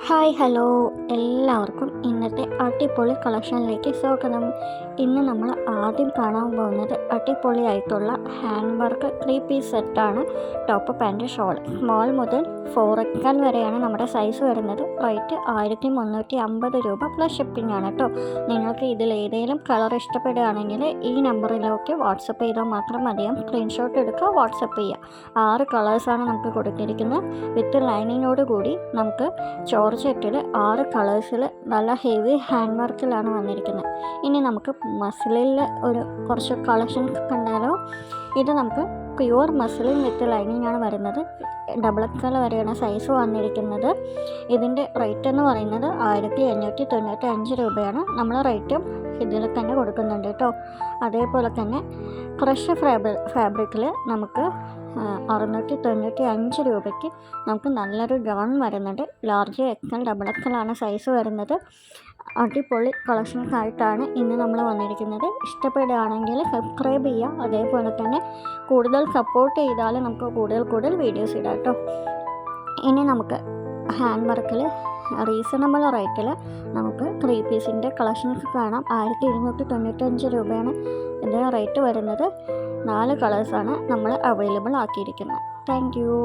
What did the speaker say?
Hi hello എല്ലാവർക്കും ഇന്നത്തെ അടിപൊളി കളക്ഷനിലേക്ക് സ്വാഗതം. ഇന്ന് നമ്മൾ ആദ്യം കാണാൻ പോകുന്നത് അടിപൊളിയായിട്ടുള്ള ഹാൻഡ് വർക്ക് 3 പീസ് സെറ്റാണ്. ടോപ്പ് പാൻറ്റ് ഷോൾ സ്മോൾ മുതൽ 4XL വരെയാണ് നമ്മുടെ സൈസ് വരുന്നത്. റേറ്റ് 1350 രൂപ പ്ലസ് ഷിപ്പിംഗ് ആണ് കേട്ടോ. നിങ്ങൾക്ക് ഇതിലേതെങ്കിലും കളർ ഇഷ്ടപ്പെടുകയാണെങ്കിൽ ഈ നമ്പറിലേക്ക് വാട്സപ്പ് ചെയ്താൽ മാത്രം മതിയാകും. സ്ക്രീൻഷോട്ട് എടുക്കുക, വാട്സപ്പ് ചെയ്യുക. 6 കളേഴ്സാണ് നമുക്ക് കൊടുത്തിരിക്കുന്നത്. വിത്ത് ലൈനിങ്ങോട് കൂടി നമുക്ക് ജോർജറ്റിൽ 6 കളേഴ്സിൽ നല്ല ഹെവി ഹാൻഡ് വർക്കിലാണ് വന്നിരിക്കുന്നത്. ഇനി നമുക്ക് മസിലിൽ കുറച്ച് കളക്ഷൻസ് കണ്ടാലോ. ഇത് നമുക്ക് പ്യുവർ മസിലിൻ വിത്ത് ലൈനിങ് ആണ് വരുന്നത്. ഡബിൾ XL വരെയാണ് സൈസ് വന്നിരിക്കുന്നത്. ഇതിൻ്റെ റേറ്റ് എന്ന് പറയുന്നത് 1895 രൂപയാണ്. നമ്മൾ റേറ്റും ഇതിൽ തന്നെ കൊടുക്കുന്നുണ്ട് കേട്ടോ. അതേപോലെ തന്നെ ക്രഷ് ഫാബ്രിക്കിൽ നമുക്ക് 695 രൂപയ്ക്ക് നമുക്ക് നല്ലൊരു ഗൗൺ വരുന്നുണ്ട്. ലാർജ് XL ഡബിൾ XL ആണ് സൈസ് വരുന്നത്. അടിപൊളി കളക്ഷൻസായിട്ടാണ് ഇന്ന് നമ്മൾ വന്നിരിക്കുന്നത്. ഇഷ്ടപ്പെടുകയാണെങ്കിൽ സബ്സ്ക്രൈബ് ചെയ്യുക. അതേപോലെ തന്നെ കൂടുതൽ സപ്പോർട്ട് ചെയ്താൽ നമുക്ക് കൂടുതൽ വീഡിയോസ് ഇടാം കേട്ടോ. ഇനി നമുക്ക് ഹാൻഡ് വർക്കിൽ റീസണബിൾ റേറ്റിൽ നമുക്ക് 3 പീസിൻ്റെ കളക്ഷൻസ് കാണാം. 1295 രൂപയാണ് ഇതിൻ്റെ റേറ്റ് വരുന്നത്. 4 കളേഴ്സാണ് നമ്മൾ അവൈലബിൾ ആക്കിയിരിക്കുന്നത്. Thank you.